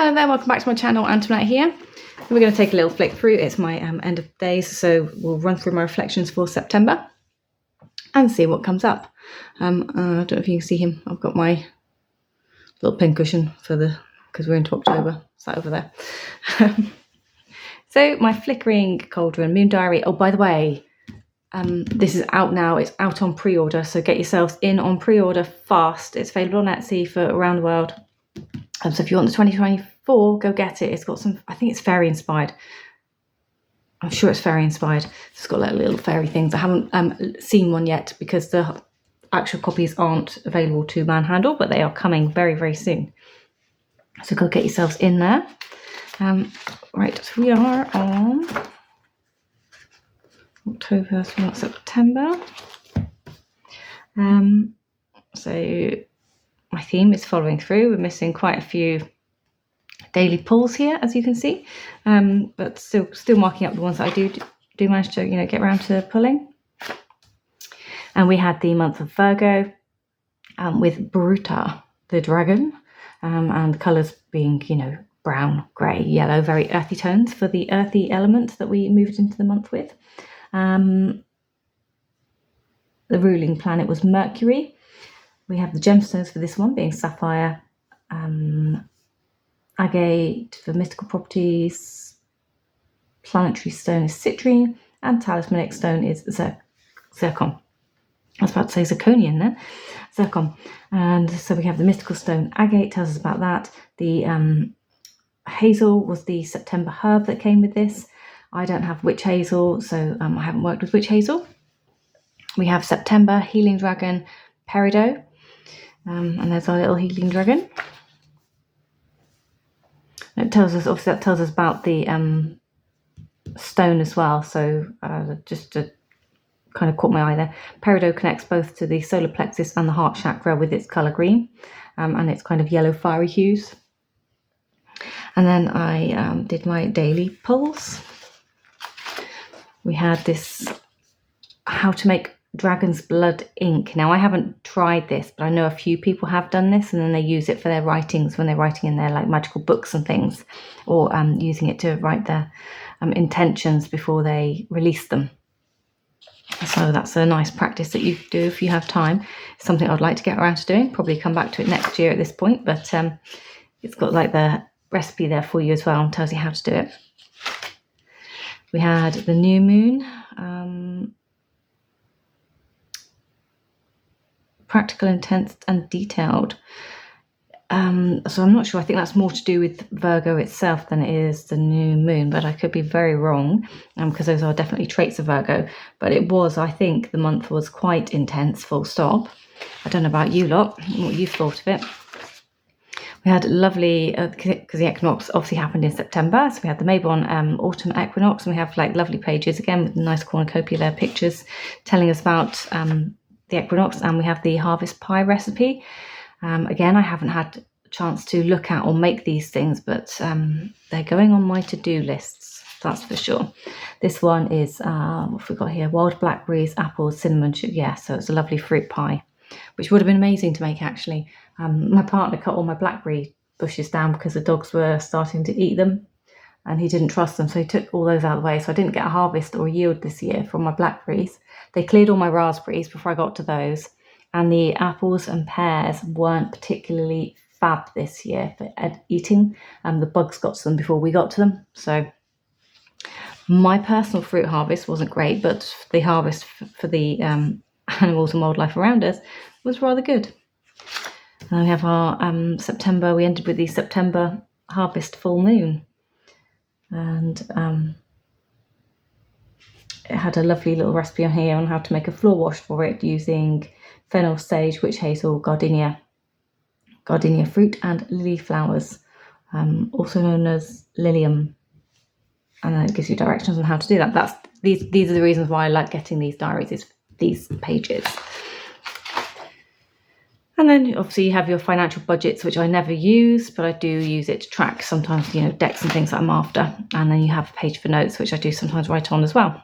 Hello there, welcome back to my channel. Antoinette here. We're going to take a little flick through. It's my end of days, so we'll run through my reflections for September and see what comes up. I don't know if you can see him. I've got my little pincushion because we're into October. It's that over there. So my flickering cauldron moon diary. Oh, by the way, this is out now. It's out on pre-order, so get yourselves in on pre-order fast. It's available on Etsy for around the world. So if you want the 2024, go get it. It's got some, I think it's fairy inspired. I'm sure it's fairy inspired. It's got like little fairy things. I haven't seen one yet because the actual copies aren't available to manhandle, but they are coming very, very soon. So go get yourselves in there. Right, so we are on October, so not September. So my theme is following through. We're missing quite a few daily pulls here, as you can see, but still marking up the ones that I do manage to get around to pulling. And we had the month of Virgo with Bruta, the dragon, and the colours being brown, grey, yellow, very earthy tones for the earthy element that we moved into the month with. The ruling planet was Mercury. We have the gemstones for this one being sapphire, agate for mystical properties, planetary stone is citrine, and talismanic stone is zircon. I was about to say zirconian then, zircon. And so we have the mystical stone agate, tells us about that. The hazel was the September herb that came with this. I don't have witch hazel, so I haven't worked with witch hazel. We have September healing dragon peridot. And there's our little healing dragon. It tells us, obviously, that tells us about the stone as well. So just to kind of caught my eye there. Peridot connects both to the solar plexus and the heart chakra with its colour green, and its kind of yellow fiery hues. And then I did my daily pulls. We had this how to make dragon's blood ink. Now I haven't tried this, but I know a few people have done this, and then they use it for their writings when they're writing in their like magical books and things, or using it to write their intentions before they release them. So that's a nice practice that you do if you have time. It's something I'd like to get around to doing, probably come back to it next year at this point, but it's got like the recipe there for you as well and tells you how to do it. We had the new moon, practical, intense and detailed. So I'm not sure. I think that's more to do with Virgo itself than it is the new moon, but I could be very wrong because those are definitely traits of Virgo. But it was, I think the month was quite intense, full stop. I don't know about you lot, what you thought of it. We had lovely, because the equinox obviously happened in September, so we had the Mabon autumn equinox, and we have like lovely pages again with a nice cornucopia there, pictures telling us about the equinox, and we have the harvest pie recipe. Again, I haven't had a chance to look at or make these things, but they're going on my to-do lists, that's for sure. This one is, what have we got here? Wild blackberries, apples, cinnamon sugar. Yeah, so it's a lovely fruit pie, which would have been amazing to make actually. My partner cut all my blackberry bushes down because the dogs were starting to eat them and he didn't trust them, so he took all those out of the way. So I didn't get a harvest or a yield this year from my blackberries. They cleared all my raspberries before I got to those, and the apples and pears weren't particularly fab this year for eating. The bugs got to them before we got to them. So my personal fruit harvest wasn't great, but the harvest for the animals and wildlife around us was rather good. And we have our September, we ended with the September harvest full moon. And it had a lovely little recipe on here on how to make a floor wash for it using fennel, sage, witch hazel, gardenia fruit and lily flowers, also known as lilium. And then it gives you directions on how to do that. These are the reasons why I like getting these diaries, is these pages. And then obviously you have your financial budgets, which I never use, but I do use it to track sometimes, decks and things that I'm after. And then you have a page for notes, which I do sometimes write on as well.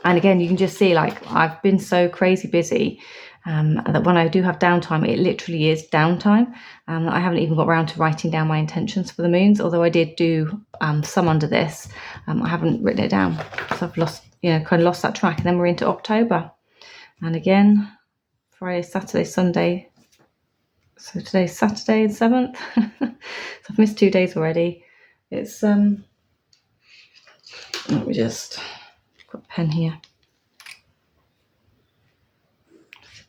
And again, you can just see, like, I've been so crazy busy that when I do have downtime, it literally is downtime. I haven't even got around to writing down my intentions for the moons, although I did do some under this. I haven't written it down, so I've lost, kind of lost that track. And then we're into October, and again, Friday, Saturday, Sunday. So today's Saturday the 7th. So I've missed 2 days already. It's let me just got a pen here.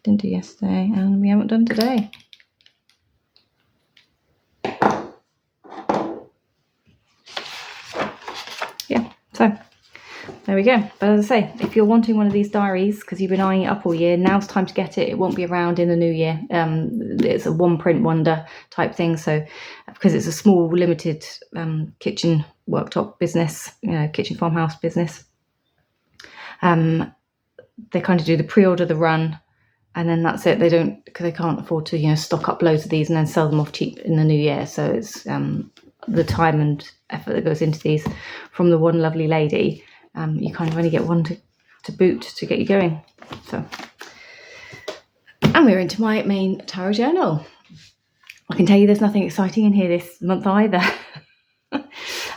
Didn't do yesterday, and we haven't done today. Yeah, so there we go. But as I say, if you're wanting one of these diaries because you've been eyeing it up all year, now's time to get it. It won't be around in the new year. It's a one print wonder type thing. So because it's a small, limited kitchen worktop business, kitchen farmhouse business, they kind of do the pre-order, the run, and then that's it. They don't, because they can't afford to, stock up loads of these and then sell them off cheap in the new year. So it's the time and effort that goes into these from the one lovely lady. You kind of only get one to boot to get you going. So, and we're into my main tarot journal. I can tell you there's nothing exciting in here this month either.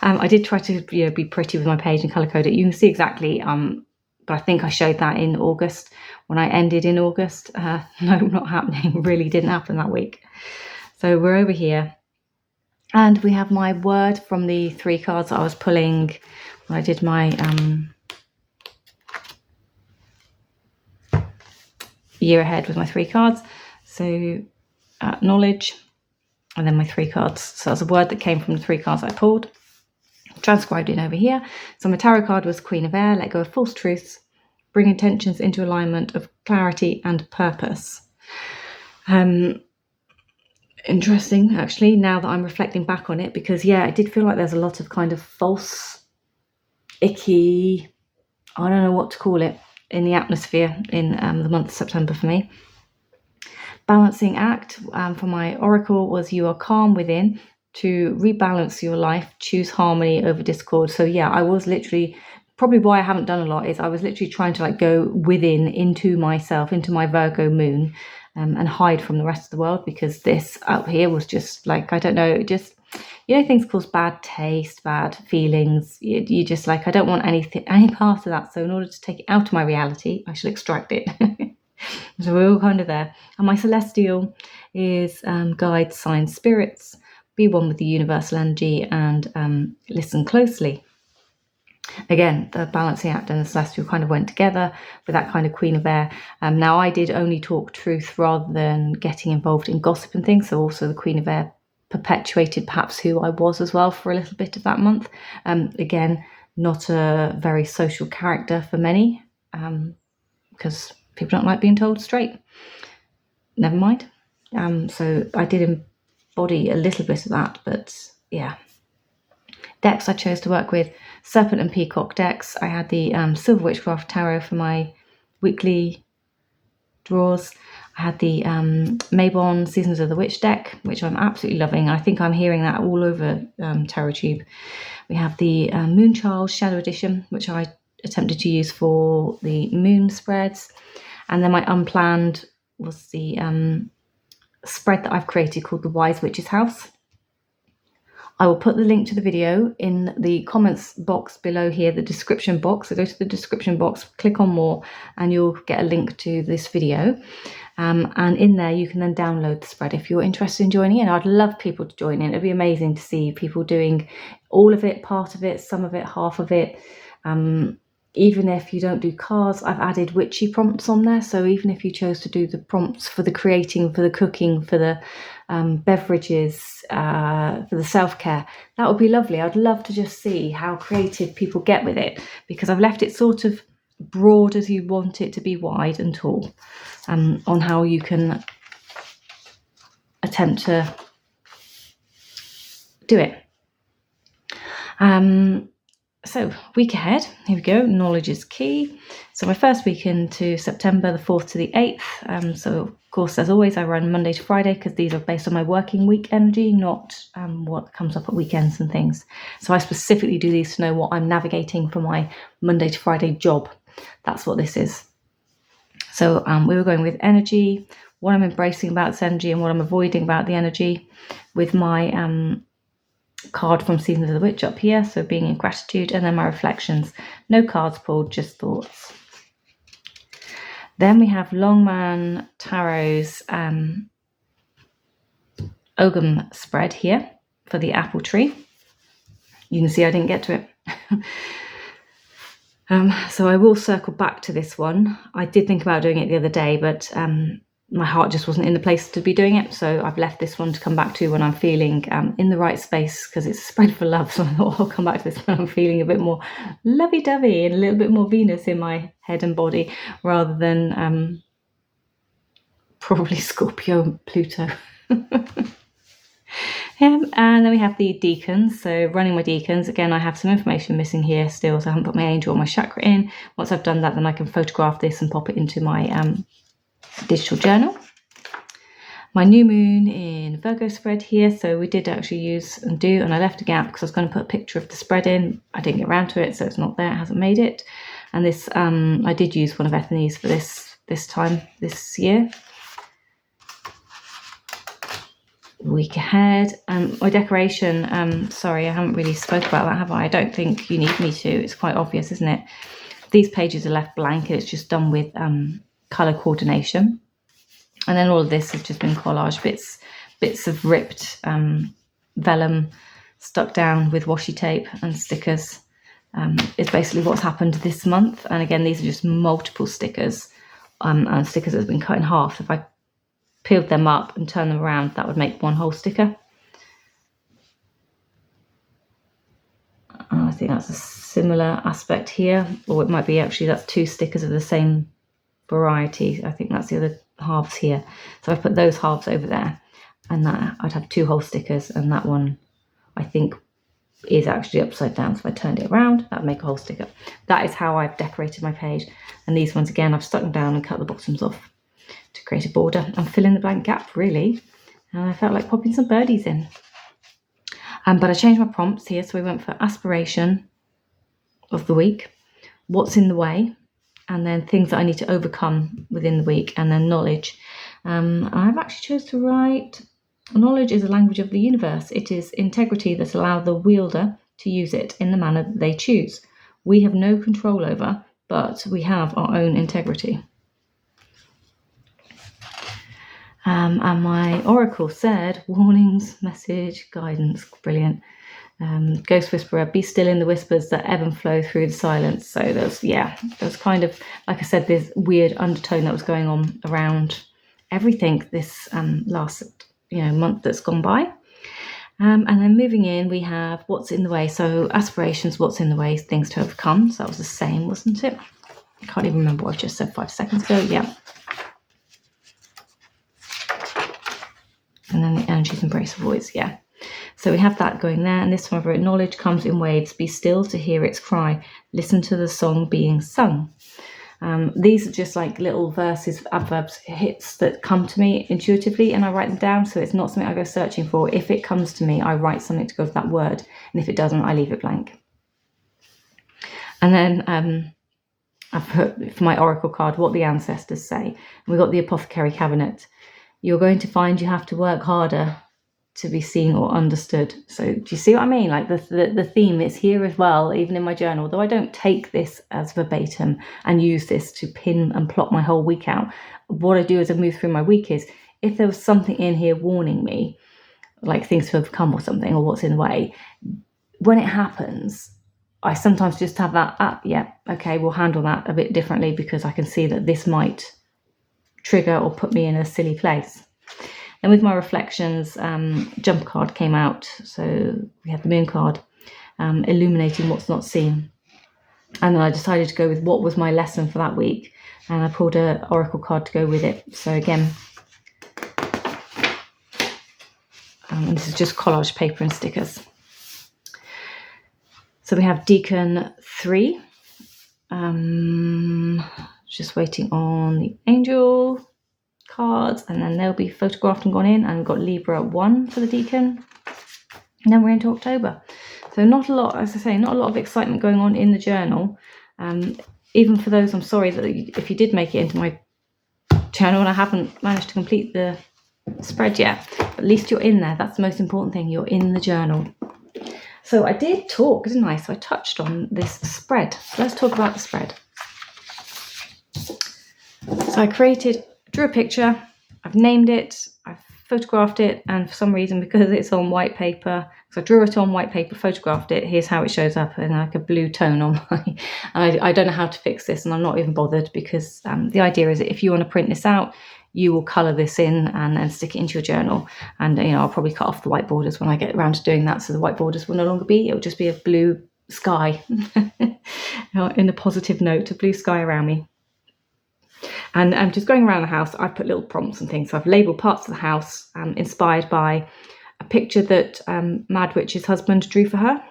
I did try to be pretty with my page and colour code it. You can see exactly, but I think I showed that in August when I ended in August. No, not happening. Really didn't happen that week. So we're over here. And we have my word from the 3 cards that I was pulling when I did my year ahead with my 3 cards. So knowledge, and then my 3 cards. So that's a word that came from the 3 cards I pulled. Transcribed in over here. So my tarot card was Queen of Air, let go of false truths, bring intentions into alignment of clarity and purpose. Interesting, actually, now that I'm reflecting back on it, because I did feel like there's a lot of kind of false, icky, I don't know what to call it, in the atmosphere in the month of September for me. Balancing act for my oracle was you are calm within. To rebalance your life, choose harmony over discord. So I was literally, probably why I haven't done a lot is I was literally trying to go within, into myself, into my Virgo moon, and hide from the rest of the world, because this out here was just I don't know, just, things cause bad taste, bad feelings. You just I don't want any part of that. So in order to take it out of my reality, I should extract it. So we're all kind of there. And my celestial is guide, signs, spirits. Be one with the universal energy and listen closely. Again, the balancing act and the celestial kind of went together with that kind of Queen of Air. Now, I did only talk truth rather than getting involved in gossip and things. So also the Queen of Air perpetuated perhaps who I was as well for a little bit of that month. Again, not a very social character for many, because people don't like being told straight. Never mind. So I did embody a little bit of that, but decks I chose to work with, Serpent and Peacock decks. I had the Silver Witchcraft Tarot for my weekly draws. I had the Mabon Seasons of the Witch deck, which I'm absolutely loving. I think I'm hearing that all over TarotTube. We have the Moonchild Shadow Edition, which I attempted to use for the moon spreads. And then my unplanned was the spread that I've created called the Wyse Wytch House. I will put the link to the video in the comments box below here, the description box. So go to the description box, click on more, and you'll get a link to this video. And in there, you can then download the spread if you're interested in joining in. I'd love people to join in. It'd be amazing to see people doing all of it, part of it, some of it, half of it. Even if you don't do cards, I've added witchy prompts on there. So even if you chose to do the prompts for the creating, for the cooking, for the beverages, for the self-care, that would be lovely. I'd love to just see how creative people get with it, because I've left it sort of broad as you want it to be, wide and tall, on how you can attempt to do it. So week ahead, here we go, knowledge is key. So my first week into September, the 4th to the 8th. So of course, as always, I run Monday to Friday because these are based on my working week energy, not what comes up at weekends and things. So I specifically do these to know what I'm navigating for my Monday to Friday job. That's what this is. So we were going with energy, what I'm embracing about this energy and what I'm avoiding about the energy, with my card from Season of the Witch up here, so being in gratitude, and then my reflections. No cards pulled, just thoughts. Then we have Longmans Tarot's Ogham spread here for the apple tree. You can see I didn't get to it. So I will circle back to this one. I did think about doing it the other day, but my heart just wasn't in the place to be doing it. So I've left this one to come back to when I'm feeling in the right space, because it's a spread for love. So I thought I'll come back to this when I'm feeling a bit more lovey-dovey and a little bit more Venus in my head and body, rather than probably Scorpio and Pluto. And then we have the Deacons. So running my Deacons, again, I have some information missing here still, so I haven't put my angel or my chakra in. Once I've done that, then I can photograph this and pop it into my digital journal. My new moon in Virgo spread here, so we did actually use and do, and I left a gap because I was going to put a picture of the spread in. I didn't get around to it, so it's not there, it hasn't made it. And this, I did use one of Ethany's for this time this year. Week ahead. My decoration, sorry, I haven't really spoke about that, have I? I don't think you need me to. It's quite obvious, isn't it? These pages are left blank, and it's just done with colour coordination. And then all of this has just been collage, bits of ripped vellum stuck down with washi tape and stickers. Is basically what's happened this month. And again, these are just multiple stickers, and stickers that have been cut in half. If I peeled them up and turned them around, that would make one whole sticker. I think that's a similar aspect here, or it might be actually that's two stickers of the same variety. I think that's the other halves here. So I've put those halves over there, and that I'd have two whole stickers, and that one I think is actually upside down. So if I turned it around, that would make a whole sticker. That is how I've decorated my page. And these ones, again, I've stuck them down and cut the bottoms off to create a border and fill in the blank gap, really. And I felt like popping some birdies in. But I changed my prompts here. So we went for aspiration of the week, what's in the way, and then things that I need to overcome within the week, and then knowledge. I've actually chose to write, knowledge is a language of the universe. It is integrity that allows the wielder to use it in the manner that they choose. We have no control over, but we have our own integrity. And my oracle said, warnings, message, guidance. Brilliant. Ghost whisperer, be still in the whispers that ebb and flow through the silence. So there's kind of, like I said, this weird undertone that was going on around everything this last month that's gone by. And then moving in, we have what's in the way. So aspirations, what's in the way, things to overcome. So that was the same, wasn't it? I can't even remember what I just said 5 seconds ago. Yeah. And then the energies embrace the voice, yeah. So we have that going there. And this one, wrote, knowledge comes in waves. Be still to hear its cry. Listen to the song being sung. These are just like little verses, adverbs, hits that come to me intuitively, and I write them down. So it's not something I go searching for. If it comes to me, I write something to go with that word. And if it doesn't, I leave it blank. And then I've put for my oracle card, what the ancestors say. And we've got the apothecary cabinet. You're going to find you have to work harder to be seen or understood. So do you see what I mean? Like the theme is here as well, even in my journal, although I don't take this as verbatim and use this to pin and plot my whole week out. What I do as I move through my week is, if there was something in here warning me, like things to overcome or something, or what's in the way, when it happens, I sometimes just have that, okay, we'll handle that a bit differently, because I can see that this might trigger or put me in a silly place. And with my reflections, jump card came out. So we had the moon card, illuminating what's not seen. And then I decided to go with what was my lesson for that week. And I pulled an oracle card to go with it. So again, this is just collage paper and stickers. So we have Decan 3. Just waiting on the angel cards, and then they'll be photographed and gone in. And we've got Libra 1 for the Decan. And then we're into October. So not a lot, as I say, not a lot of excitement going on in the journal. Even for those, I'm sorry that if you did make it into my journal, and I haven't managed to complete the spread yet. But at least you're in there. That's the most important thing. You're in the journal. So I did talk, didn't I? So I touched on this spread. So let's talk about the spread. So I drew a picture, I've named it, I've photographed it, and for some reason, because it's on white paper, so I drew it on white paper, photographed it, here's how it shows up in like a blue tone on my, I don't know how to fix this, and I'm not even bothered, because the idea is that if you want to print this out, you will colour this in and then stick it into your journal. And I'll probably cut off the white borders when I get around to doing that, so the white borders will no longer be, it'll just be a blue sky, in a positive note, a blue sky around me. And I'm just going around the house. I've put little prompts and things. So I've labelled parts of the house inspired by a picture that Mad Witch's husband drew for her,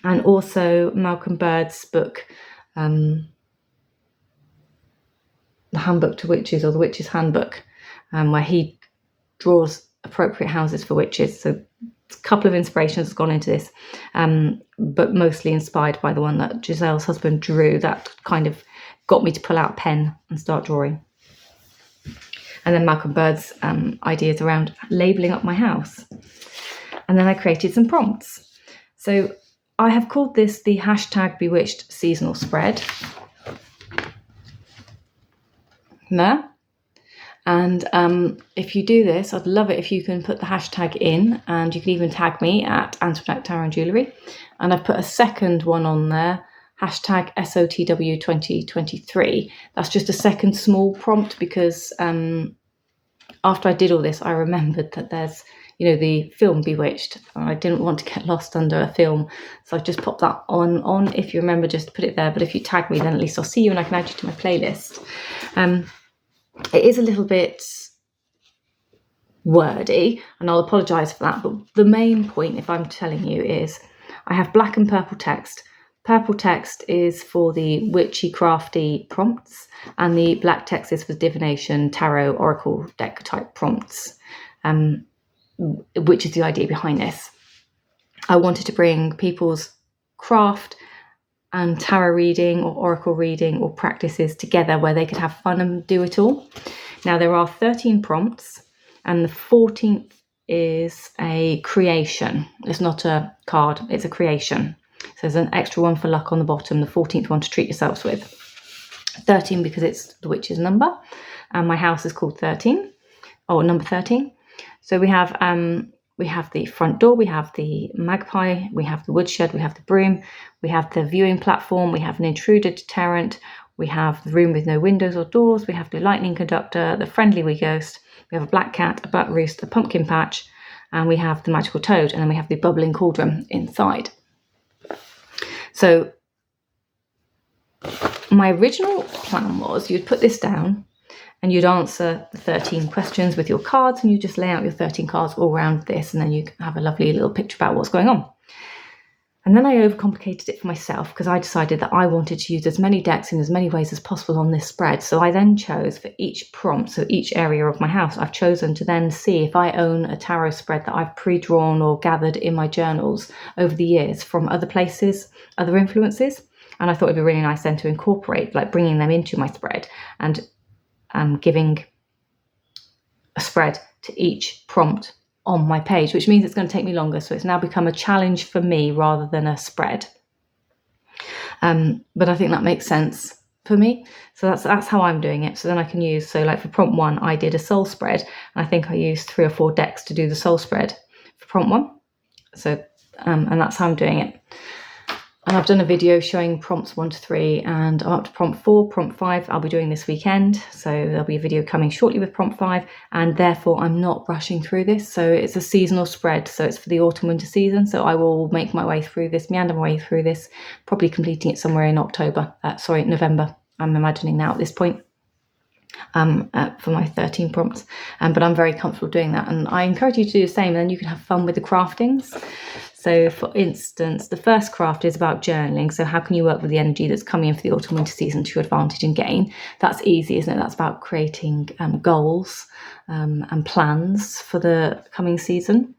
and also Malcolm Bird's book, The Handbook to Witches, or The Witch's Handbook, where he draws appropriate houses for witches. So a couple of inspirations have gone into this, but mostly inspired by the one that Giselle's husband drew. That kind of got me to pull out a pen and start drawing. And then Malcolm Bird's ideas around labelling up my house. And then I created some prompts. So I have called this the #Bewitched seasonal spread. There. And if you do this, I'd love it if you can put the hashtag in, and you can even tag me at Antoinette Tarot and Jewellery. And I've put a second one on there, #SOTW 2023. That's just a second small prompt, because after I did all this, I remembered that there's, the film Bewitched. I didn't want to get lost under a film, so I've just popped that on. If you remember, just put it there. But if you tag me, then at least I'll see you and I can add you to my playlist. It is a little bit wordy, and I'll apologise for that. But the main point, if I'm telling you, is I have black and purple text. Purple text is for the witchy, crafty prompts, and the black text is for divination, tarot, oracle deck type prompts, which is the idea behind this. I wanted to bring people's craft and tarot reading or oracle reading or practices together, where they could have fun and do it all. Now, there are 13 prompts, and the 14th is a creation. It's not a card, it's a creation. So there's an extra one for luck on the bottom, the 14th one to treat yourselves with. 13 because it's the witch's number, and my house is called 13, or number 13. So we have the front door, we have the magpie, we have the woodshed, we have the broom, we have the viewing platform, we have an intruder deterrent, we have the room with no windows or doors, we have the lightning conductor, the friendly wee ghost, we have a black cat, a butt roost, a pumpkin patch, and we have the magical toad, and then we have the bubbling cauldron inside. So my original plan was you'd put this down and you'd answer the 13 questions with your cards, and you just lay out your 13 cards all around this, and then you can have a lovely little picture about what's going on. And then I overcomplicated it for myself, because I decided that I wanted to use as many decks in as many ways as possible on this spread. So I then chose for each prompt, so each area of my house, I've chosen to then see if I own a tarot spread that I've pre-drawn or gathered in my journals over the years from other places, other influences. And I thought it'd be really nice then to incorporate, like bringing them into my spread and giving a spread to each prompt on my page, which means it's going to take me longer. So it's now become a challenge for me rather than a spread. But I think that makes sense for me. So that's how I'm doing it. So then I can use, so like for prompt 1, I did a soul spread, and I think I used 3 or 4 decks to do the soul spread for prompt 1. So, and that's how I'm doing it. And I've done a video showing prompts 1 to 3, and I'm up to prompt 4. Prompt 5 I'll be doing this weekend, so there'll be a video coming shortly with prompt 5, and therefore I'm not rushing through this. So it's a seasonal spread, so it's for the autumn winter season. So I will make my way through this, meander my way through this, probably completing it somewhere in November, I'm imagining now at this point, for my 13 prompts. But I'm very comfortable doing that, and I encourage you to do the same, and then you can have fun with the craftings. So for instance, the first craft is about journaling. So how can you work with the energy that's coming in for the autumn winter season to your advantage and gain? That's easy, isn't it? That's about creating goals and plans for the coming season.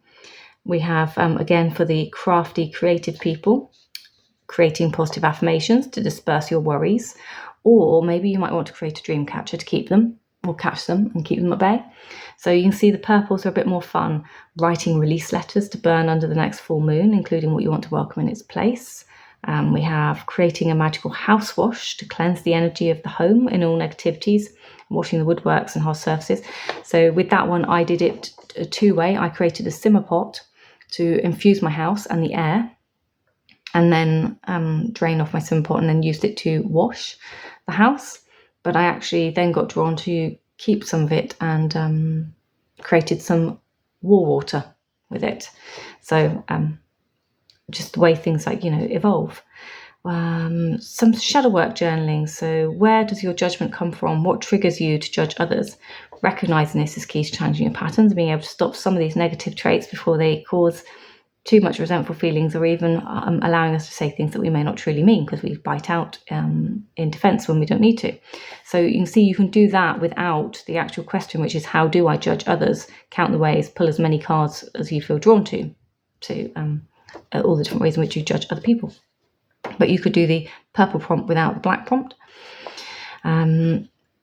We have, again, for the crafty, creative people, creating positive affirmations to disperse your worries. Or maybe you might want to create a dream catcher to keep them. or catch them and keep them at bay. So you can see the purples are a bit more fun. Writing release letters to burn under the next full moon, including what you want to welcome in its place. We have creating a magical house wash to cleanse the energy of the home in all negativities, washing the woodworks and hard surfaces. So with that one, I did it a two-way. I created a simmer pot to infuse my house and the air, and then drain off my simmer pot and then used it to wash the house. But I actually then got drawn to keep some of it and created some war water with it. So just the way things evolve. Some shadow work journaling. So where does your judgment come from? What triggers you to judge others? Recognizing this is key to challenging your patterns, being able to stop some of these negative traits before they cause too much resentful feelings, or even allowing us to say things that we may not truly mean because we bite out in defense when we don't need to. So you can see you can do that without the actual question, which is how do I judge others? Count the ways, pull as many cards as you feel drawn to all the different ways in which you judge other people. But you could do the purple prompt without the black prompt.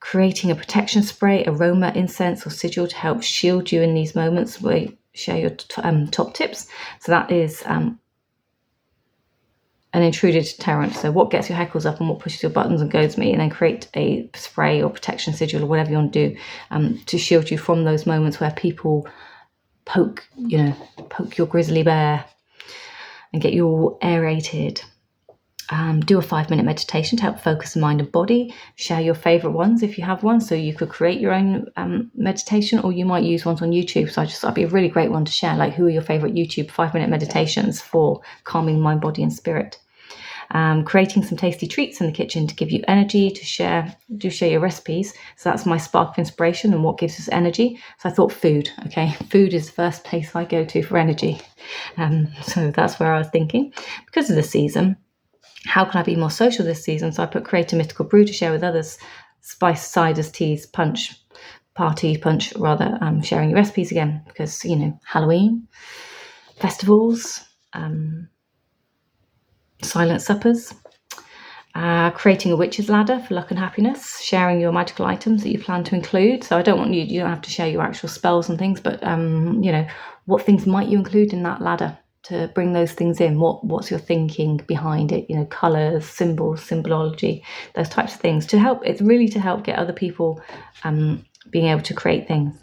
Creating a protection spray, aroma, incense or sigil to help shield you in these moments where you share your top tips. So that is an intruded deterrent. So what gets your hackles up and what pushes your buttons and goads me, and then create a spray or protection sigil or whatever you want to do to shield you from those moments where people poke your grizzly bear and get you all aerated. Do a 5-minute meditation to help focus the mind and body. Share your favourite ones if you have one. So you could create your own meditation, or you might use ones on YouTube. So that'd be a really great one to share. Like, who are your favourite YouTube 5-minute meditations for calming mind, body and spirit? Creating some tasty treats in the kitchen to give you energy. To share your recipes. So that's my spark of inspiration and what gives us energy. So I thought food. Okay, food is the first place I go to for energy. So that's where I was thinking. Because of the season, how can I be more social this season? So I put create a mystical brew to share with others. Spice, ciders, teas, punch, sharing your recipes again. Because, Halloween, festivals, silent suppers. Creating a witch's ladder for luck and happiness. Sharing your magical items that you plan to include. So I don't want you don't have to share your actual spells and things, but, what things might you include in that ladder to bring those things in? What's your thinking behind it? Colours, symbols, symbology, those types of things to help. It's really to help get other people being able to create things.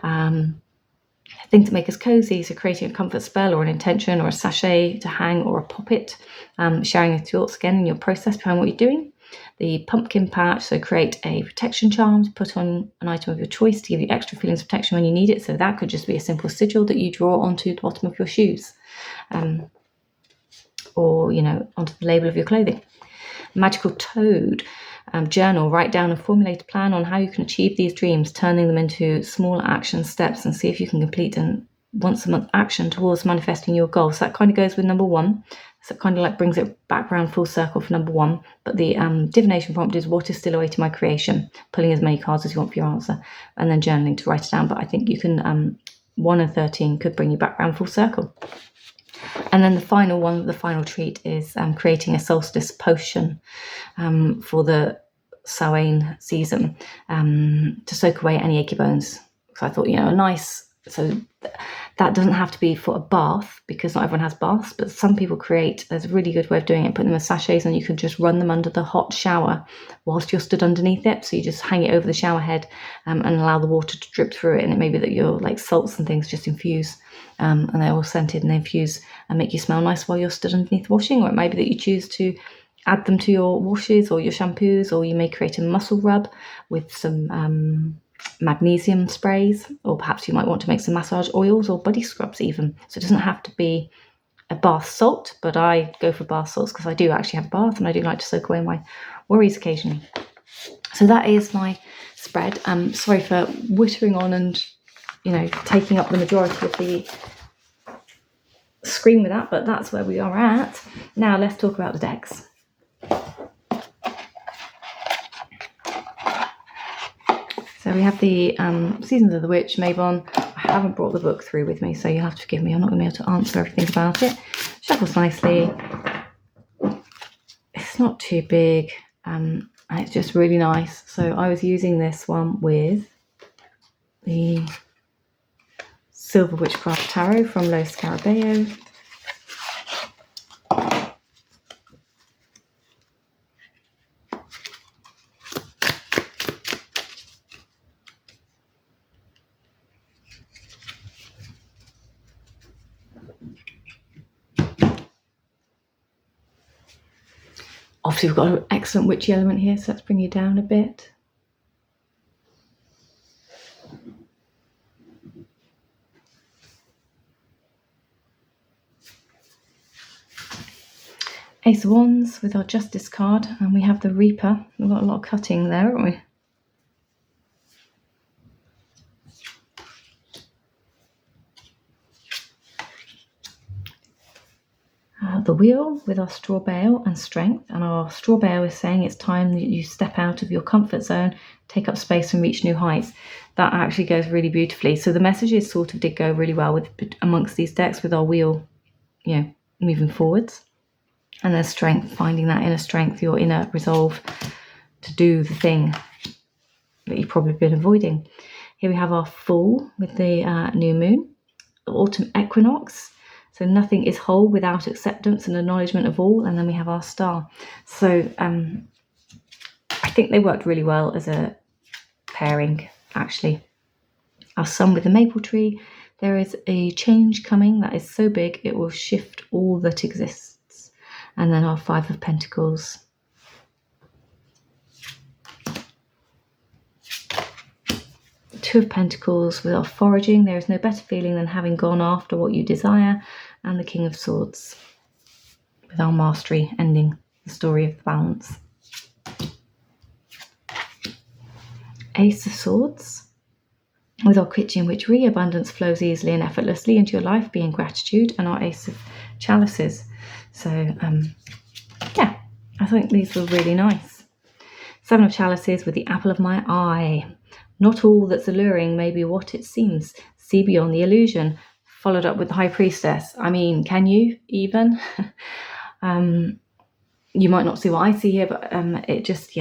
Things to make us cozy. So creating a comfort spell or an intention or a sachet to hang or a poppet. Sharing your thoughts again in your process behind what you're doing. The pumpkin patch, so create a protection charm to put on an item of your choice to give you extra feelings of protection when you need it. So that could just be a simple sigil that you draw onto the bottom of your shoes, or onto the label of your clothing. Magical toad journal, write down and formulate a plan on how you can achieve these dreams, turning them into smaller action steps, and see if you can complete an once a month action towards manifesting your goals. So that kind of goes with number 1. So it kind of brings it back around full circle for number 1. But the divination prompt is what is still awaiting my creation, pulling as many cards as you want for your answer, and then journaling to write it down. But I think you can 1 and 13 could bring you back around full circle. And then the final treat is creating a solstice potion for the Samhain season to soak away any achy bones. So I thought, a nice. So that doesn't have to be for a bath, because not everyone has baths, but some people there's a really good way of doing it, putting them in sachets, and you can just run them under the hot shower whilst you're stood underneath it. So you just hang it over the shower head and allow the water to drip through it, and it may be that your salts and things just infuse, and they're all scented and they infuse and make you smell nice while you're stood underneath washing. Or it may be that you choose to add them to your washes or your shampoos, or you may create a muscle rub with some magnesium sprays, or perhaps you might want to make some massage oils or body scrubs even. So it doesn't have to be a bath salt, but I go for bath salts because I do actually have a bath and I do like to soak away my worries occasionally. So that is my spread. Sorry for whittering on and taking up the majority of the screen with that, but that's where we are at. Now let's talk about the decks. So we have the Seasons of the Witch Mabon. I haven't brought the book through with me, so you'll have to forgive me. I'm not going to be able to answer everything about it. Shuffles nicely. It's not too big. and it's just really nice. So I was using this one with the Silver Witchcraft Tarot from Los Scarabeo. Obviously we've got an excellent witchy element here, so let's bring you down a bit. Ace of Wands with our Justice card, and we have the Reaper. We've got a lot of cutting there, haven't we? The Wheel with our Straw Bale and Strength, and our Straw Bale is saying it's time that you step out of your comfort zone, take up space and reach new heights. That actually goes really beautifully. So the messages sort of did go really well with amongst these decks with our Wheel, you know, moving forwards. And there's Strength, finding that inner strength, your inner resolve to do the thing that you've probably been avoiding. Here we have our Fool with the new moon, the autumn equinox. So nothing is whole without acceptance and acknowledgement of all. And then we have our Star. So I think they worked really well as a pairing, actually. Our Sun with the maple tree. There is a change coming that is so big it will shift all that exists. And then our Five of Pentacles. Two of Pentacles with our foraging. There is no better feeling than having gone after what you desire. And the King of Swords with our mastery, ending the story of the balance. Ace of Swords with our Kitchen Witchery. Abundance flows easily and effortlessly into your life, being gratitude. And our Ace of Chalices. So yeah, I think these were really nice. Seven of Chalices with the apple of my eye. Not all that's alluring may be what it seems. See beyond the illusion. Followed up with the High Priestess. I mean, can you even? You might not see what I see here, but it just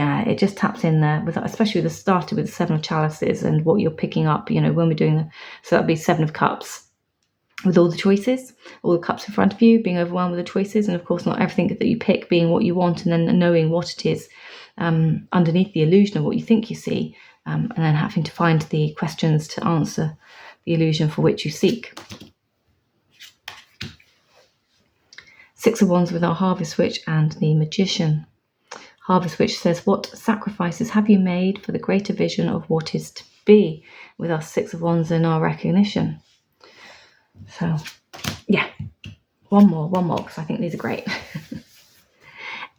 taps in there, with, especially with the started with the Seven of Chalices and what you're picking up, you know, when we're doing the, so that'd be Seven of Cups with all the choices, all the cups in front of you, being overwhelmed with the choices, and of course not everything that you pick being what you want, and then knowing what it is underneath the illusion of what you think you see, and then having to find the questions to answer the illusion for which you seek. Six of Wands with our Harvest Witch and the Magician. Harvest Witch says, what sacrifices have you made for the greater vision of what is to be? With our Six of Wands in our recognition. So, yeah, one more, because I think these are great.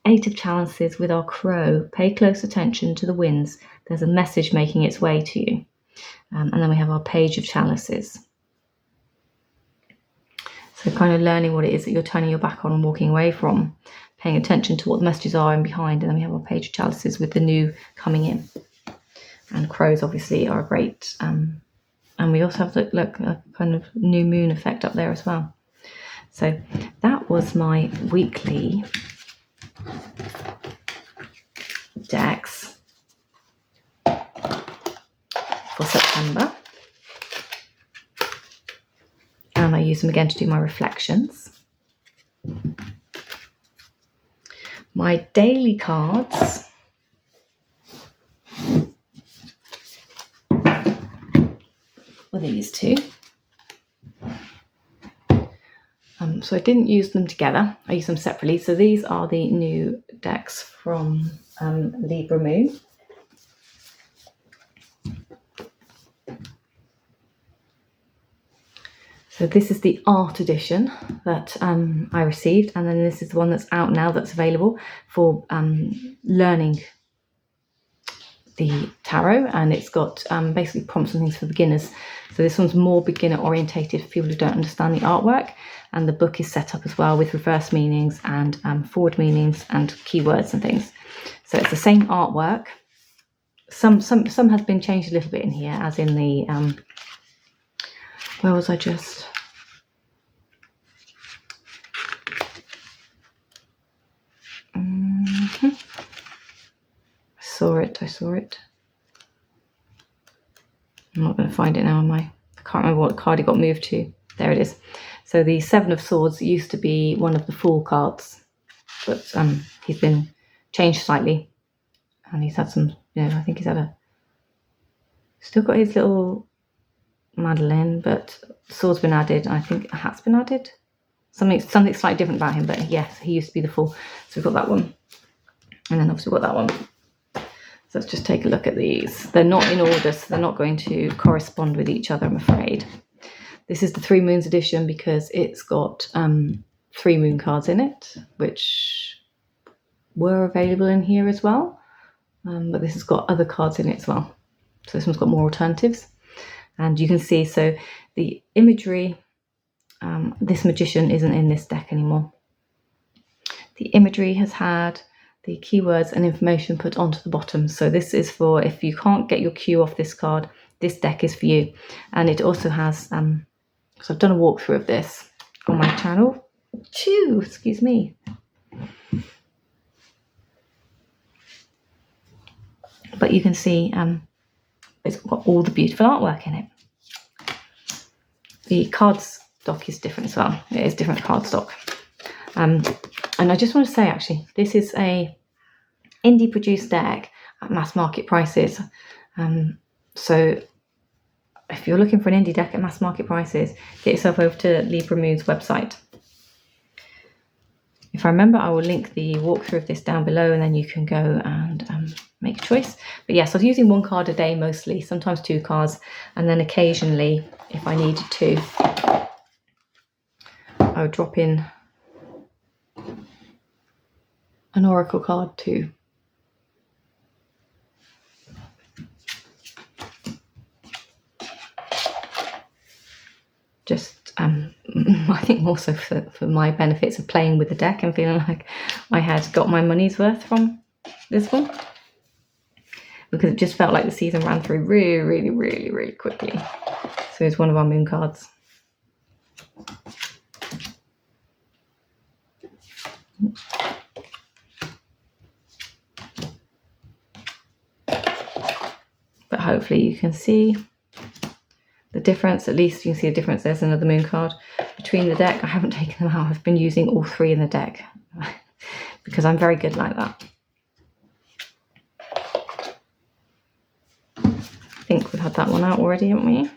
Eight of Chalices with our Crow. Pay close attention to the winds. There's a message making its way to you. And then we have our Page of Chalices. So kind of learning what it is that you're turning your back on and walking away from, paying attention to what the messages are in behind. And then we have our Page of Chalices with the new coming in. And crows obviously are great. And we also have a kind of new moon effect up there as well. So that was my weekly decks for September. And I use them again to do my reflections. My daily cards were these two. So I didn't use them together. I used them separately. So these are the new decks from Libra Moon. So this is the art edition that I received, and then this is the one that's out now that's available for learning the tarot, and it's got basically prompts and things for beginners. So this one's more beginner orientated for people who don't understand the artwork, and the book is set up as well with reverse meanings and forward meanings and keywords and things. So it's the same artwork. Some has been changed a little bit in here, as in the where was I just? saw it. I'm not going to find it now, am I? I can't remember what card it got moved to. There it is. So the Seven of Swords used to be one of the Fool cards, but he's been changed slightly, and he's had some, I think he's had still got his little Madeleine, but the sword's been added. I think a hat's been added. Something slightly different about him, but yes, he used to be the Fool. So we've got that one, and then obviously we've got that one. So let's just take a look at these. They're not in order, so they're not going to correspond with each other, I'm afraid. This is the Three Moons edition because it's got 3 moon cards in it, which were available in here as well. But this has got other cards in it as well. So this one's got more alternatives. And you can see, so the imagery, this magician isn't in this deck anymore. The imagery has had the keywords and information put onto the bottom. So this is for if you can't get your cue off this card, this deck is for you. And it also has, so I've done a walkthrough of this on my channel. Excuse me. But you can see it's got all the beautiful artwork in it. The cardstock is different as well. It is different cardstock. And I just want to say, actually, this is a indie produced deck at mass market prices. So if you're looking for an indie deck at mass market prices, get yourself over to Libra Moon's website. If I remember, I will link the walkthrough of this down below, and then you can go and make a choice. But yes, I was using 1 card a day mostly, sometimes 2 cards, and then occasionally, if I needed to, I would drop in an oracle card too. Just I think more so for my benefits of playing with the deck and feeling like I had got my money's worth from this one, because it just felt like the season ran through really quickly. So it's one of our moon cards. But hopefully you can see the difference. At least you can see a difference. There's another moon card between the deck. I haven't taken them out. I've been using all 3 in the deck because I'm very good like that. I think we've had that one out already, haven't we?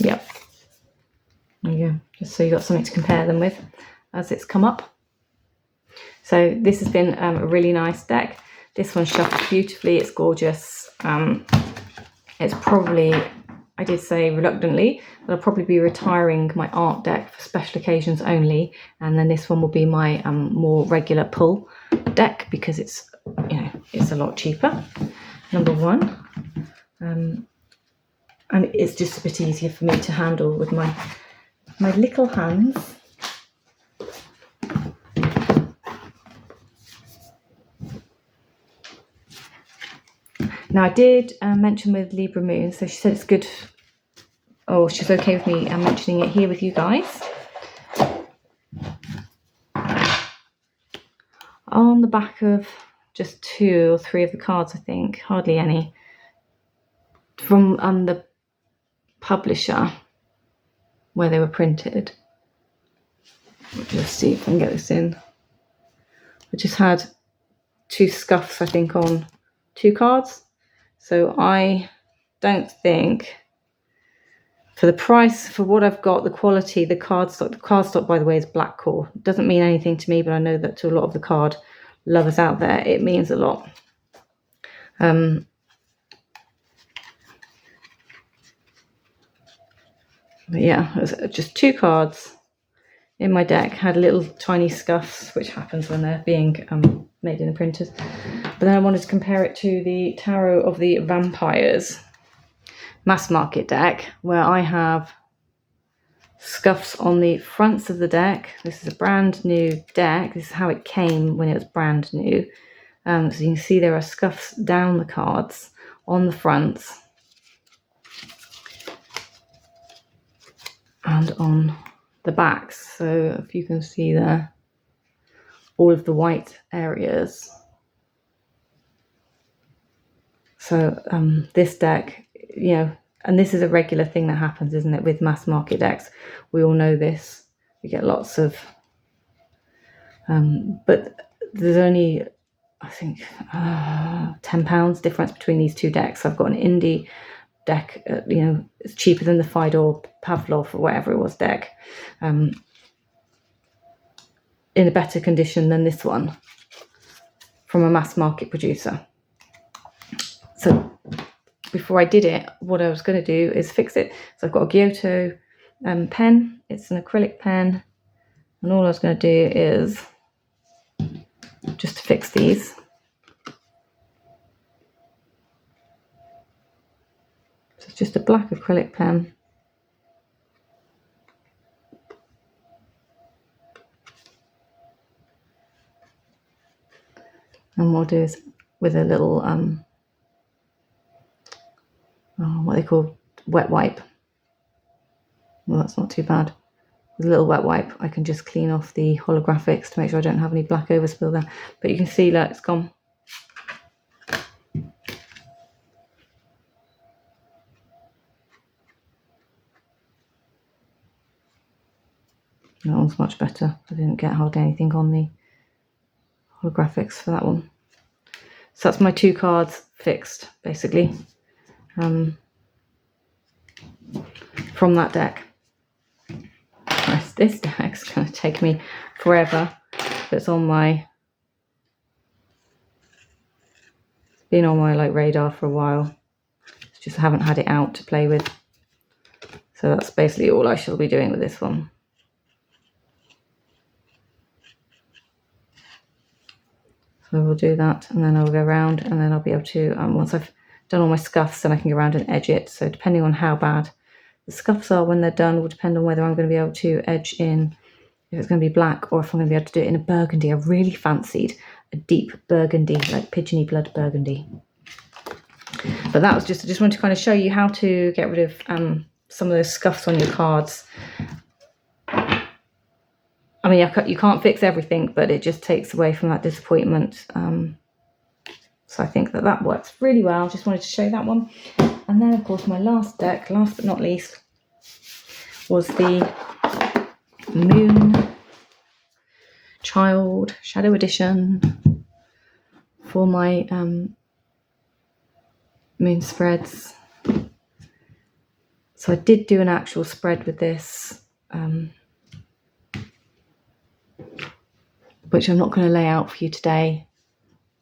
Yep. There you go. Just so you got something to compare them with as it's come up. So this has been a really nice deck. This one shuffled beautifully. It's gorgeous. It's probably, I did say reluctantly, but I'll probably be retiring my art deck for special occasions only. And then this one will be my more regular pull deck because it's, it's a lot cheaper. Number one. And it's just a bit easier for me to handle with my little hands. Now I did mention with Libra Moon, so she said it's good. Oh, she's okay with me mentioning it here with you guys. On the back of just 2 or 3 of the cards, I think, hardly any, from the publisher where they were printed. Let's see if I can get this in. I just had 2 scuffs, I think, on 2 cards. So I don't think, for the price, for what I've got, the quality, the cardstock, by the way, is black core. It doesn't mean anything to me, but I know that to a lot of the card lovers out there, it means a lot. But yeah, it was just 2 cards in my deck, had little tiny scuffs, which happens when they're being made in the printers. But then I wanted to compare it to the Tarot of the Vampires mass market deck, where I have scuffs on the fronts of the deck. This is a brand new deck. This is how it came when it was brand new. So you can see there are scuffs down the cards on the fronts. and on the backs. So if you can see there, all of the white areas. So this deck, you know, and this is a regular thing that happens, isn't it, with mass market decks? We all know this. We get lots of, but there's only, I think, £10 difference between these two decks. I've got an indie deck, you know, it's cheaper than the Fidor Pavlov or whatever it was deck, in a better condition than this one from a mass market producer. So before I did it, what I was going to do is fix it. So I've got a Giotto pen. It's an acrylic pen, and all I was going to do is just to fix these. So it's just a black acrylic pen. And what I'll do is with a little what they call wet wipe. Well, that's not too bad. With a little wet wipe, I can just clean off the holographics to make sure I don't have any black overspill there. But you can see that it's gone. That one's much better. I didn't get hardly anything on the holographics for that one. So that's my 2 cards fixed, basically, from that deck. This deck's going to take me forever. It's on my, it's been on my radar for a while. It's just I haven't had it out to play with. So that's basically all I shall be doing with this one. So we'll do that, and then I'll go around, and then I'll be able to, once I've done all my scuffs, then I can go around and edge it. So depending on how bad the scuffs are when they're done will depend on whether I'm going to be able to edge in, if it's going to be black, or if I'm going to be able to do it in a burgundy. I really fancied a deep burgundy, like pigeony blood burgundy. But that was just, I just wanted to kind of show you how to get rid of some of those scuffs on your cards. I mean, you can't fix everything, but it just takes away from that disappointment. So I think that works really well. Just wanted to show that one. And then, of course, my last deck, last but not least, was the Moonchild Shadow Edition for my moon spreads. So I did do an actual spread with this, which I'm not going to lay out for you today,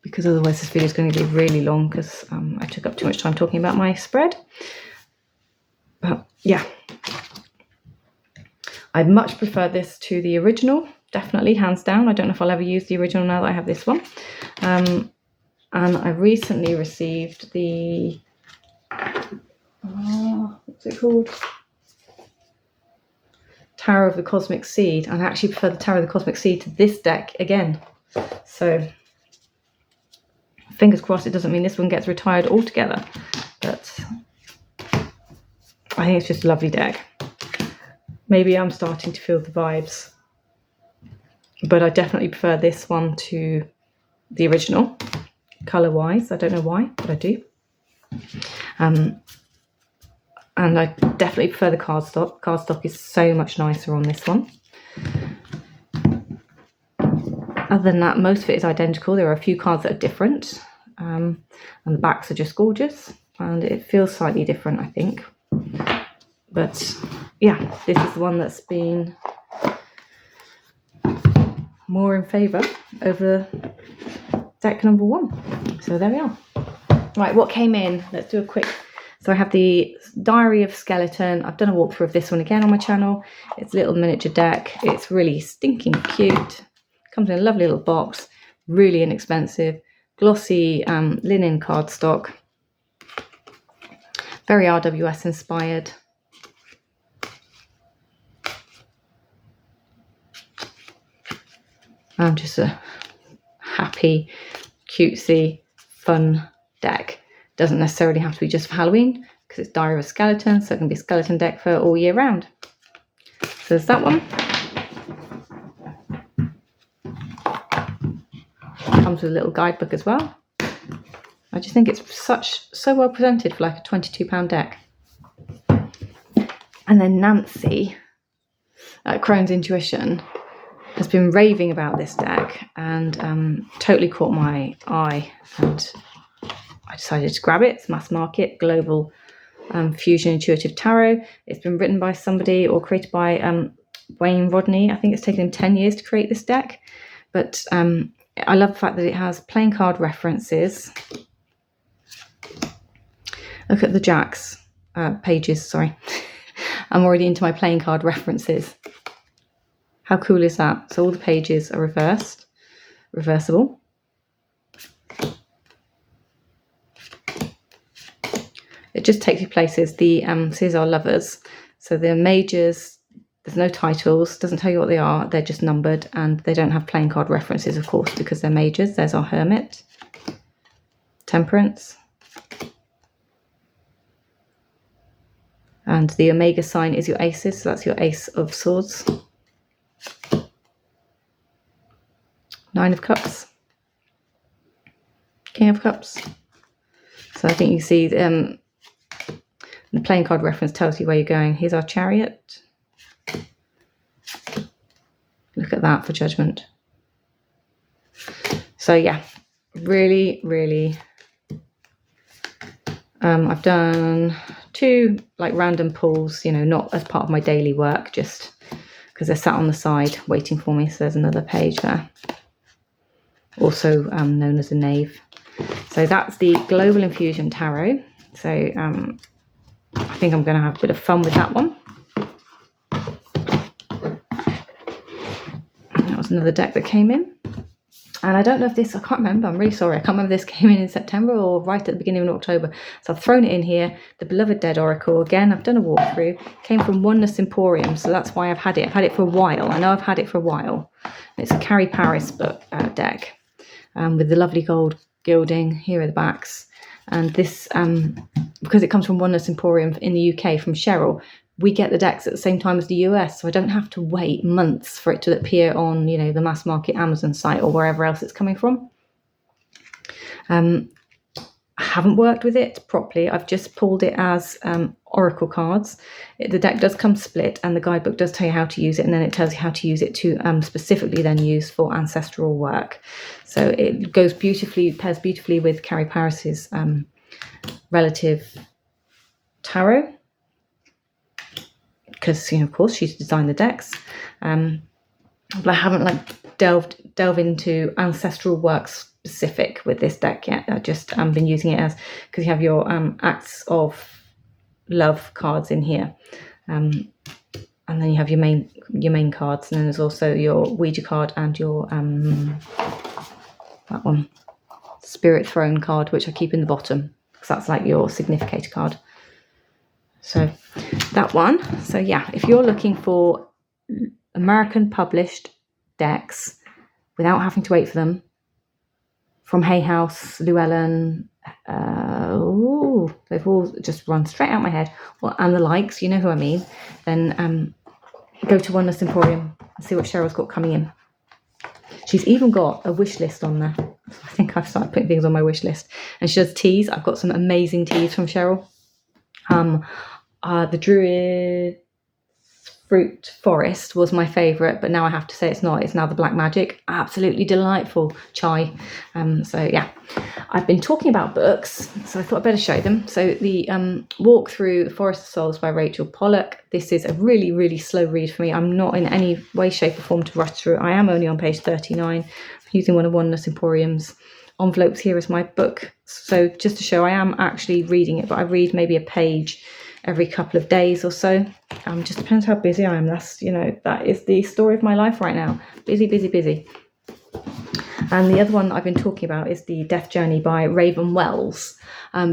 because otherwise this video is going to be really long, because I took up too much time talking about my spread. But yeah, I much prefer this to the original, definitely, hands down. I don't know if I'll ever use the original now that I have this one. And I recently received the, what's it called? Tarot of the Cosmic Seed, and I actually prefer the Tarot of the Cosmic Seed to this deck again. So fingers crossed it doesn't mean this one gets retired altogether, but I think it's just a lovely deck. Maybe I'm starting to feel the vibes, but I definitely prefer this one to the original, colour wise. I don't know why, but I do. And I definitely prefer the cardstock. Cardstock is so much nicer on this one. Other than that, most of it is identical. There are a few cards that are different, and the backs are just gorgeous, and it feels slightly different, I think. But yeah, this is the one that's been more in favour over deck number 1. So there we are. Right, what came in? Let's do a quick. So I have the Diary of Skeleton. I've done a walkthrough of this one again on my channel. It's a little miniature deck. It's really stinking cute. Comes in a lovely little box. Really inexpensive. Glossy linen cardstock. Very RWS inspired. Just a happy, cutesy, fun deck. Doesn't necessarily have to be just for Halloween, because it's Diary of a Skeleton, so it can be a skeleton deck for all year round. So there's that one. Comes with a little guidebook as well. I just think it's so well presented for like a £22 deck. And then Nancy at Crone's Intuition has been raving about this deck and totally caught my eye, and I decided to grab it. It's mass market, global fusion intuitive tarot. It's been written by somebody or created by Wayne Rodney. I think it's taken him 10 years to create this deck, but I love the fact that it has playing card references. Look at the jacks pages, sorry. I'm already into my playing card references. How cool is that? So all the pages are reversible. It just takes you places. The these are lovers. So they're majors. There's no titles. Doesn't tell you what they are. They're just numbered, and they don't have playing card references, of course, because they're majors. There's our Hermit, Temperance, and the Omega sign is your aces. So that's your Ace of Swords, Nine of Cups, King of Cups. So I think you see the playing card reference tells you where you're going. Here's our Chariot. Look at that for Judgment. So yeah, really, really. I've done 2 like random pulls, you know, not as part of my daily work, just because they're sat on the side waiting for me. So there's another page there, also known as a Knave. So that's the Global Infusion Tarot. So I think I'm going to have a bit of fun with that one. That was another deck that came in. And I don't know if this, I can't remember, I'm really sorry. I can't remember if this came in September or right at the beginning of October. So I've thrown it in here. The Beloved Dead Oracle. Again, I've done a walkthrough. Came from Oneness Emporium, so that's why I've had it. I've had it for a while. I know I've had it for a while. It's a Carrie Paris book deck with the lovely gold gilding. Here are the backs. And this, because it comes from Oneness Emporium in the UK from Cheryl, we get the decks at the same time as the US, so I don't have to wait months for it to appear on, you know, the mass market Amazon site or wherever else it's coming from. I haven't worked with it properly. I've just pulled it as oracle cards. The deck does come split, and the guidebook does tell you how to use it, and then it tells you how to use it to specifically then use for ancestral work. So it goes beautifully, pairs beautifully with Carrie Paris's relative tarot, because, you know, of course, she's designed the decks. But I haven't like delve into ancestral work specific with this deck yet. I've just been using it as, because you have your acts of love cards in here, and then you have your main cards, and then there's also your Ouija card and your that one, Spirit Throne card, which I keep in the bottom because that's like your significator card. So that one. So yeah, if you're looking for American published decks without having to wait for them, from Hay House, Llewellyn, they've all just run straight out my head, well, and the likes, you know who I mean, then go to Oneness Emporium and see what Cheryl's got coming in. She's even got a wish list on there. I think I've started putting things on my wish list. And she does teas. I've got some amazing teas from Cheryl. The Druid Fruit Forest was my favourite, but now I have to say it's not. It's now the Black Magic. Absolutely delightful chai. So yeah, I've been talking about books, so I thought I'd better show them. So the Walk Through the Forest of Souls by Rachel Pollock. This is a really, really slow read for me. I'm not in any way, shape or form to rush through. I am only on page 39. I'm using one of Oneness Emporium's envelopes. Here is my book. So just to show I am actually reading it, but I read maybe a page every couple of days or so. Just depends how busy I am. That's, you know, that is the story of my life right now. Busy, busy, busy. And the other one I've been talking about is the Death Journey by Raven Wells.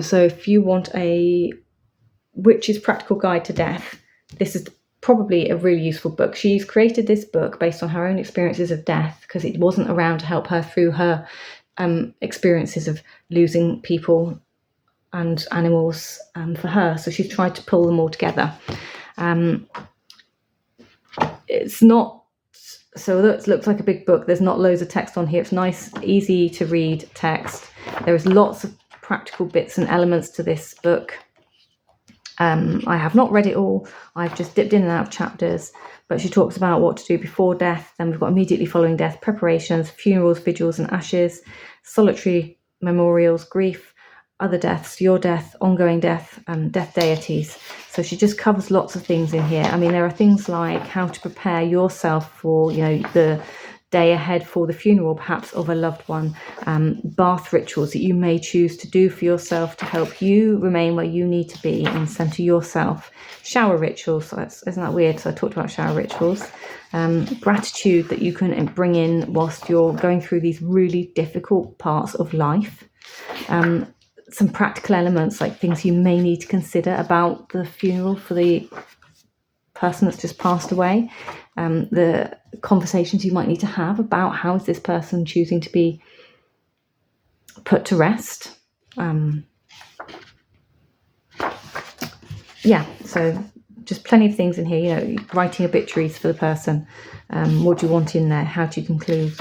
So if you want a witch's practical guide to death, this is probably a really useful book. She's created this book based on her own experiences of death, because it wasn't around to help her through her experiences of losing people and animals for her. So she's tried to pull them all together. it's not, so it looks like a big book. There's not loads of text on here. It's nice, easy to read text. There is lots of practical bits and elements to this book. I have not read it all. I've just dipped in and out of chapters, but she talks about what to do before death. Then we've got immediately following death, preparations, funerals, vigils and ashes, solitary memorials, grief, other deaths, your death, ongoing death, death deities. So she just covers lots of things in here. I mean, there are things like how to prepare yourself for, you know, the day ahead for the funeral, perhaps of a loved one, bath rituals that you may choose to do for yourself to help you remain where you need to be and center yourself. Shower rituals, so isn't that weird? So I talked about shower rituals. Gratitude that you can bring in whilst you're going through these really difficult parts of life. Some practical elements, like things you may need to consider about the funeral for the person that's just passed away, the conversations you might need to have about how is this person choosing to be put to rest. Yeah, so just plenty of things in here, you know, writing obituaries for the person. What do you want in there? How do you conclude?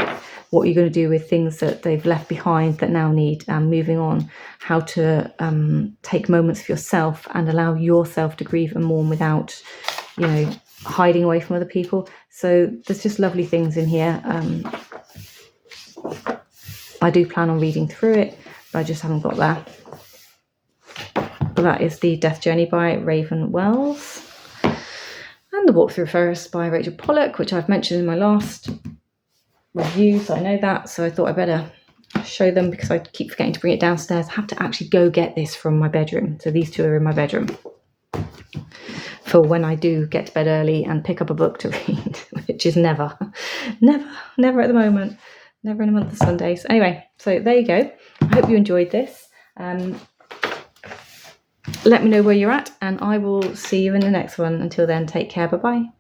What you're going to do with things that they've left behind that now need moving on. How to take moments for yourself and allow yourself to grieve and mourn without, you know, hiding away from other people. So there's just lovely things in here. I do plan on reading through it, but I just haven't got there. But that is The Death Journey by Raven Wells. And The Walkthrough First by Rachel Pollock, which I've mentioned in my last review, so I know that. So I thought I better show them because I keep forgetting to bring it downstairs. I have to actually go get this from my bedroom. So these two are in my bedroom for when I do get to bed early and pick up a book to read, which is never at the moment. Never in a month of Sundays. Anyway, so there you go. I hope you enjoyed this. Let me know where you're at and I will see you in the next one. Until then, take care. Bye-bye.